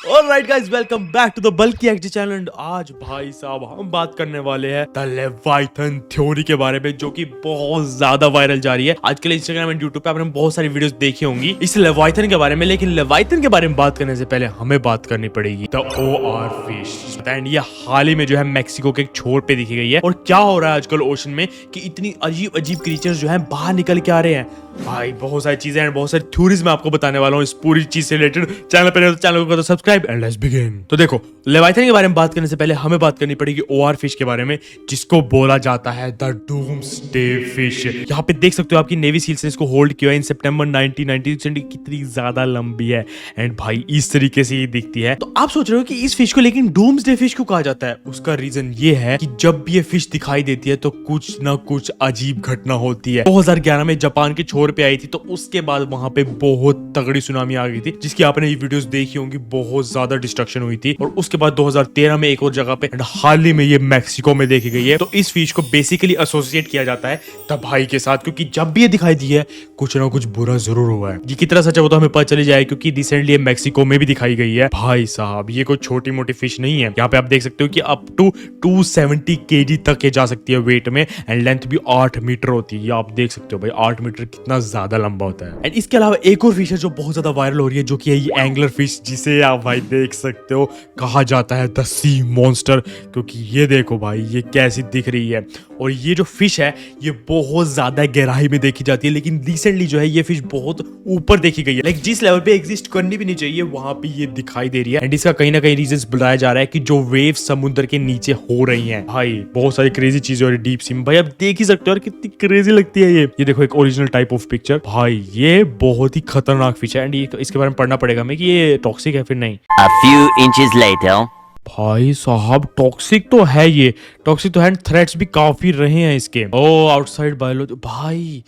Alright guys, welcome back to the bulky act channel. आज भाई साहब हम बात करने वाले हैं द लेवाइथन थ्योरी के बारे में, जो कि बहुत ज्यादा वायरल जा रही है आजकल इंस्टाग्राम एंड यूट्यूब पे। आपने बहुत सारी वीडियोस देखी होंगी इस लेवाइथन के बारे में, लेकिन लेवाइथन के बारे में बात करने से पहले हमें बात करनी पड़ेगी द ओआर फिश। एंड ये हाल ही में जो है मैक्सिको के एक छोर पे दिखी गई है। और क्या हो रहा है आजकल ओशन में कि इतनी अजीब अजीब क्रीचर्स जो है बाहर निकल के आ रहे हैं। भाई बहुत सारी चीजें एंड बहुत सारी थ्योरीज मैं आपको बताने वाला हूँ इस पूरी चीज से रिलेटेड। चैनल पे तो चैनल को सब्सक्राइब एंड लेट्स बिगिन। तो देखो, लेवाइथन के बारे में बात करने से पहले हमें बात करनी पड़ेगी ओआर फिश के बारे में, जिसको बोला जाता है द डूम्सडे फिश। यहाँ पे देख सकते हो आपकी नेवी सील्स ने इसको होल्ड किया इन सितंबर 1990। कितनी ज्यादा लंबी है एंड भाई इस तरीके से ये दिखती है। तो आप सोच रहे हो कि इस फिश को लेकिन डूम्सडे फिश क्यों कहा जाता है? उसका रीजन ये है कि जब भी ये फिश दिखाई देती है तो कुछ ना कुछ अजीब घटना होती है। 2011 में जापान के छोर पे आई थी, तो उसके बाद वहां पे बहुत तगड़ी सुनामी आ गई थी, जिसकी आपने ये वीडियोस देखी होंगी। बहुत ज्यादा डिस्ट्रक्शन हुई थी। और उसके बाद 2013 में एक और जगह पे, हाल ही में ये मैक्सिको में देखी गई है। तो इस फिश को बेसिकली एसोसिएट किया जाता है तबाही के साथ, क्योंकि जब भी ये दिखाई दी है कुछ ना कुछ बुरा जरूर हुआ है। ये कितना सच है वो तो हमें पता चली जाए, क्योंकि रिसेंटली ये मैक्सिको में भी दिखाई गई है। भाई साहब ये कोई छोटी मोटी फिश नहीं है। यहाँ पे आप देख सकते हो कि अप टू 270 kg तक ये जा सकती है वेट में, एंड लेंथ भी 8 मीटर होती है। आप देख सकते हो भाई 8 मीटर कितना ज्यादा लंबा होता है। एंड इसके अलावा एक और फिश है जो बहुत ज्यादा वायरल हो रही है, जो कि है ये एंगलर फिश, जिसे आप भाई देख सकते हो कहा जाता है द सी मॉन्स्टर। क्योंकि ये देखो भाई ये कैसी दिख रही है। और ये जो फिश है ये बहुत ज्यादा गहराई में देखी जाती है, लेकिन रिसेंटली जो है ये फिश बहुत ऊपर देखी गई है। लाइक जिस लेवल पे एग्जिस्ट करनी भी नहीं चाहिए वहां पे ये दिखाई दे रही है। एंड इसका कहीं ना कहीं रीजंस बताया जा रहा है कि जो वेव्स समुद्र के नीचे हो रही हैं। भाई बहुत सारी क्रेजी चीजें हो रही है डीप सी में। भाई आप देख ही सकते हो और कितनी क्रेजी लगती है ये देखो एक ओरिजिनल टाइप ऑफ पिक्चर। भाई ये बहुत ही खतरनाक फिश है एंड ये इसके बारे में पढ़ना पड़ेगा हमें कि ये टॉक्सिक है फिर नहीं। A few inches later. भाई साहब टॉक्सिक तो है, ये टॉक्सिक तो है। थ्रेट्स भी काफी रहे हैं इसके। ओ आउटसाइड बायोलॉजी, भाई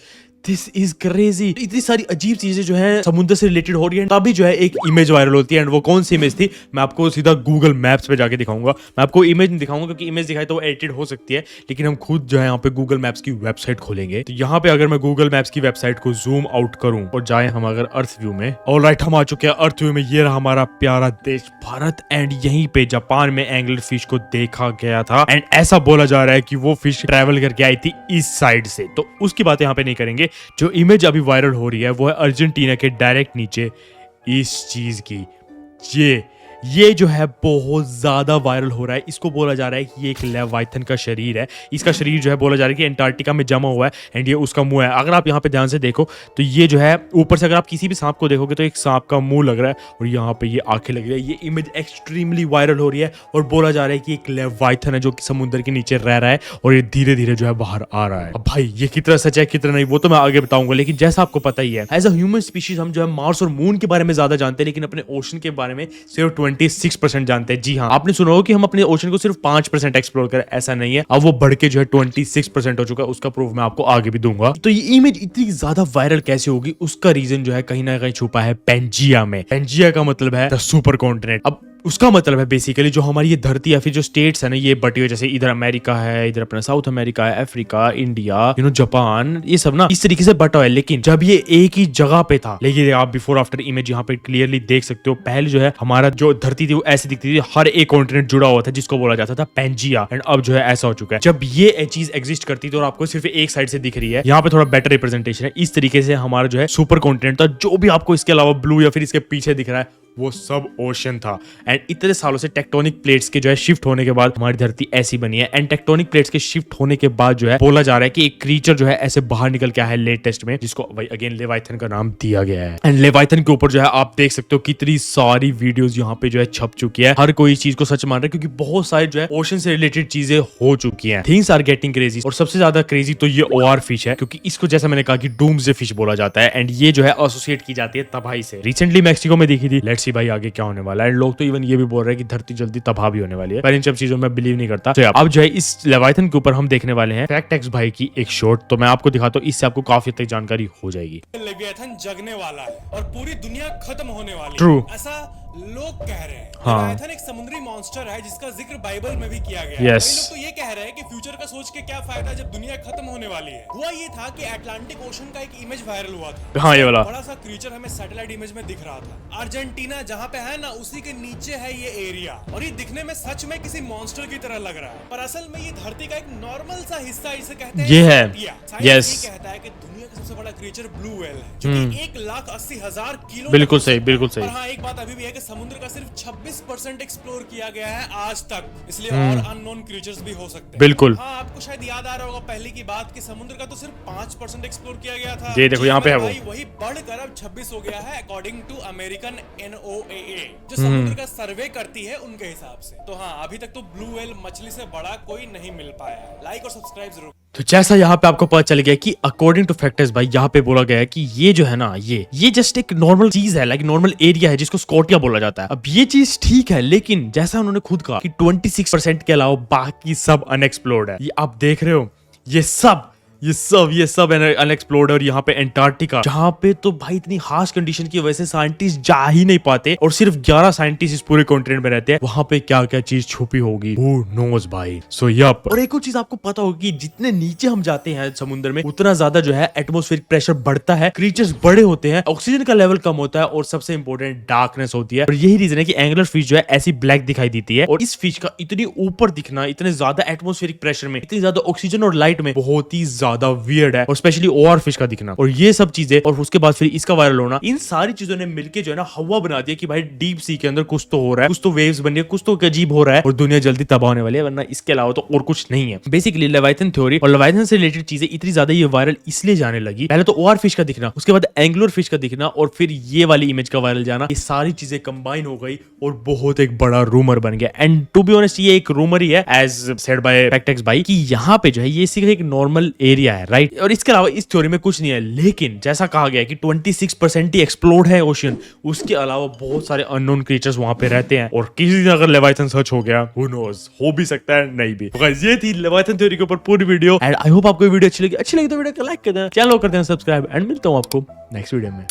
दिस इज क्रेजी। इतनी सारी अजीब चीजें जो है समुद्र से रिलेटेड हो रही है, तभी जो है एक इमेज वायरल होती है। एंड वो कौन सी इमेज थी मैं आपको सीधा गूगल मैप्स पे जाके दिखाऊंगा। मैं आपको इमेज नहीं दिखाऊंगा क्योंकि इमेज दिखाई तो वो एडिटेड हो सकती है, लेकिन हम खुद जो है यहाँ पे गूगल मैप्स की वेबसाइट खोलेंगे। तो यहाँ पे अगर मैं गूगल मैप्स की वेबसाइट को जूम आउट करूं और जाए हम अगर अर्थ व्यू में, ऑलराइट हम आ चुके हैं अर्थ व्यू में। ये रहा हमारा प्यारा देश भारत, एंड यहीं पे जापान में एंगलर फिश को देखा गया था। एंड ऐसा बोला जा रहा है कि वो फिश ट्रेवल करके आई थी इस साइड से। तो उसकी बात यहाँ पे नहीं करेंगे। जो इमेज अभी वायरल हो रही है वो है अर्जेंटीना के डायरेक्ट नीचे इस चीज की। ये जो है बहुत ज्यादा वायरल हो रहा है। इसको बोला जा रहा है कि ये एक लेवाइथन का शरीर है। इसका शरीर जो है बोला जा रहा है कि अंटार्कटिका में जमा हुआ है एंड ये उसका मुंह है। अगर आप यहाँ पे ध्यान से देखो तो ये जो है ऊपर से अगर आप किसी भी सांप को देखोगे तो एक सांप का मुंह लग रहा है और यहाँ पे ये आंखें लग रही है। ये इमेज एक्सट्रीमली वायरल हो रही है और बोला जा रहा है कि एक लेवाइथन है जो कि समुद्र के नीचे रह रहा है और ये धीरे धीरे जो है बाहर आ रहा है। अब भाई ये कितना सच है कितना नहीं वो तो मैं आगे बताऊंगा, लेकिन जैसा आपको पता ही है एज अ ह्यूमन स्पीशीज हम जो है मार्स और मून के बारे में ज्यादा जानते हैं, लेकिन अपने ओशन के बारे में सिर्फ 26% जानते हैं। जी हाँ, आपने सुना होगा कि हम अपने ओशन को सिर्फ 5% एक्सप्लोर करें। ऐसा नहीं है, अब वो बढ़ के जो है 26% हो चुका है। उसका प्रूफ मैं आपको आगे भी दूंगा। तो ये इमेज इतनी ज्यादा वायरल कैसे होगी, उसका रीजन जो है कहीं ना कहीं छुपा है पेंजिया में। पेंजिया का मतलब है द सुपर कॉन्टिनेंट। अब उसका मतलब है बेसिकली जो हमारी ये धरती या फिर जो स्टेट्स है ना ये बटी हुई, जैसे इधर अमेरिका है, इधर अपना साउथ अमेरिका है, अफ्रीका, इंडिया, जापान, ये सब ना इस तरीके से बटा है। लेकिन जब ये एक ही जगह पे था, लेकिन आप बिफोर आफ्टर इमेज यहाँ पे क्लियरली देख सकते हो। पहले जो है हमारा जो धरती थी वो ऐसी दिखती थी, हर एक कॉन्टिनेंट जुड़ा हुआ था जिसको बोला जाता था पेंजिया। एंड अब जो है ऐसा हो चुका है जब ये चीज एग्जिस्ट करती थी और आपको सिर्फ एक साइड से दिख रही है। यहाँ पे थोड़ा बेटर रिप्रेजेंटेशन है। इस तरीके से हमारा जो है सुपर कॉन्टिनेंट था। जो भी आपको इसके अलावा ब्लू या फिर इसके पीछे दिख रहा है वो सब ओशन था। एंड इतने सालों से टेक्टोनिक प्लेट्स के जो है शिफ्ट होने के बाद हमारी धरती ऐसी बनी है। एंड टेक्टोनिक प्लेट्स के शिफ्ट होने के बाद जो है बोला जा रहा है कि एक क्रीचर जो है ऐसे बाहर निकल के आया है लेटेस्ट में, जिसको भाई अगेन लेवाइथन का नाम दिया गया है। एंड लेवाइथन के ऊपर जो है आप देख सकते हो कितनी सारी वीडियोस यहाँ पे जो है छप चुकी है। हर कोई इस चीज को सच मान रहा है क्योंकि बहुत सारी जो है ओशन से रिलेटेड चीजें हो चुकी हैं। Things are getting crazy. और सबसे ज्यादा क्रेजी तो ये ओआर फिश है, क्योंकि इसको जैसा मैंने कहा कि डूम्सडे फिश बोला जाता है। एंड ये जो है एसोसिएट की जाती है तबाही से। रिसेंटली मैक्सिको में देखी थी। लेट्स सी भाई आगे क्या होने वाला है। लोग तो इवन ये भी बोल रहे हैं कि धरती जल्दी तबाह भी होने वाली है, पर इन सब चीजों में बिलीव नहीं करता। तो अब जो है इस लेवाइथन के ऊपर हम देखने वाले हैं फैक्ट एक्स भाई की एक शॉर्ट। तो मैं आपको दिखाता हूँ, इससे आपको काफी तक जानकारी हो जाएगी। लेविएथन जगने वाला है और पूरी दुनिया खत्म होने वाली है। ट्रू। ऐसा लोग कह रहे हैं हाँ। लेवियाथन एक समुद्री मॉन्स्टर है जिसका जिक्र बाइबल में भी किया गया है। Yes. कई लोग तो ये कह रहे हैं कि फ्यूचर का सोच के क्या फायदा जब दुनिया खत्म होने वाली है। हुआ ये था कि अटलांटिक ओशन का एक इमेज वायरल हुआ था। हाँ, ये वाला। बड़ा सा क्रीचर हमें सैटेलाइट इमेज में दिख रहा था। अर्जेंटीना जहाँ पे है ना, उसी के नीचे है ये एरिया, और ये दिखने में सच में किसी मॉन्स्टर की तरह लग रहा है, पर असल में ये धरती का एक नॉर्मल सा हिस्सा, इसे कहते हैं ये है। Science Yes. ये कहता है कि दुनिया का सबसे बड़ा क्रीचर ब्लू व्हेल है, जो कि 1,80,000 किलो बिल्कुल तक सही, हो सकता बिल्कुल है। सही। पर हाँ, एक बात अभी भी है कि समुद्र का सिर्फ 26% एक्सप्लोर किया गया है आज तक, इसलिए और अननोन क्रीचर्स भी हो सकते हैं। बिल्कुल। हाँ, आपको शायद याद आ रहा होगा पहले की बात कि समुद्र का तो सिर्फ 5% एक्सप्लोर किया गया था। ये देखो, यहाँ पे है वो। भाई, वही बढ़कर अब 26 हो गया है अकॉर्डिंग टू अमेरिकन NOAA, जो समुद्र का सर्वे करती है उनके हिसाब से। तो हाँ, अभी तक तो ब्लू व्हेल मछली से बड़ा कोई नहीं मिल पाया है। लाइक और सब्सक्राइब जरूर। तो जैसा यहाँ पे आपको पता चल गया कि अकॉर्डिंग टू फैक्टर्स भाई, यहाँ पे बोला गया है कि ये जो है ना, ये जस्ट एक नॉर्मल चीज है, लाइक नॉर्मल एरिया है जिसको स्कॉटिया बोला जाता है। अब ये चीज ठीक है, लेकिन जैसा उन्होंने खुद कहा कि 26% के अलावा बाकी सब अनएक्सप्लोर्ड है। ये आप देख रहे हो, ये सब अनएक्सप्लोर्ड। और यहाँ पे एंटार्क्टिका, जहाँ पे तो भाई इतनी हार्श कंडीशन की वजह से साइंटिस्ट जा ही नहीं पाते, और सिर्फ 11 साइंटिस्ट इस पूरे कॉन्टिनेंट में रहते हैं। वहां पे क्या क्या चीज छुपी होगी, Who knows भाई। So yup. और एक और चीज आपको पता होगी कि जितने नीचे हम जाते हैं समुद्र में, उतना ज्यादा जो है एटमॉस्फेरिक प्रेशर बढ़ता है, क्रीचर्स बड़े होते हैं, ऑक्सीजन का लेवल कम होता है, और सबसे इंपॉर्टेंट डार्कनेस होती है। और यही रीजन है कि एंगुलर फिश जो है ऐसी ब्लैक दिखाई देती है। और इस फिश का इतनी ऊपर दिखना, इतने ज्यादा एटमॉस्फेरिक प्रेशर में, इतनी ज्यादा ऑक्सीजन और लाइट में, बहुत ही ज्यादा वियर्ड है। और स्पेशली ओआर फिश का दिखना, और ये सब चीजें, और उसके बाद फिर इसका वायरल होना, इन सारी चीजों ने मिलके जो है ना हवा बना दिया कि भाई डीप सी के अंदर कुछ तो हो रहा है, कुछ तो वेव्स बन रही है, कुछ तो अजीब हो रहा है, और दुनिया जल्दी तबाह होने वाली है, वरना इसके अलावा तो और कुछ नहीं है। बेसिकली लेवियाथन थ्योरी और लेवियाथन से रिलेटेड चीजें इतनी ज्यादा ये वायरल इसलिए जाने लगी, पहले तो ओआर फिश का दिखना, उसके बाद एंगुलर फिश का दिखना, और फिर ये वाली इमेज का वायरल जाना, ये सारी चीजें कंबाइन हो गई और बहुत एक बड़ा रूमर बन गया। एंड टू बी ऑनेस्ट, ये एक रूमर ही है, एज सेड बाय फैक्टेक्स भाई, कि यहाँ पे जो है ये सिर्फ एक नॉर्मल एरिया है, राइट। और इसके अलावा इस थ्योरी में कुछ नहीं है, लेकिन जैसा कहा गया है कि 26% ही एक्सप्लोर्ड है ओशन, उसके अलावा बहुत सारे अननोन क्रीचर्स वहां पे रहते हैं। और किसी दिन अगर लेवियाथन सच हो गया, who knows, हो भी सकता है, नहीं भी। तो guys, ये थी लेवियाथन थ्योरी के ऊपर पूरी वीडियो, एंड आई होप आपको वीडियो अच्छी लगी तो वीडियो को लाइक कर देना, चैनल को कर देना सब्सक्राइब, एंड मिलता हूँ आपको नेक्स्ट वीडियो में।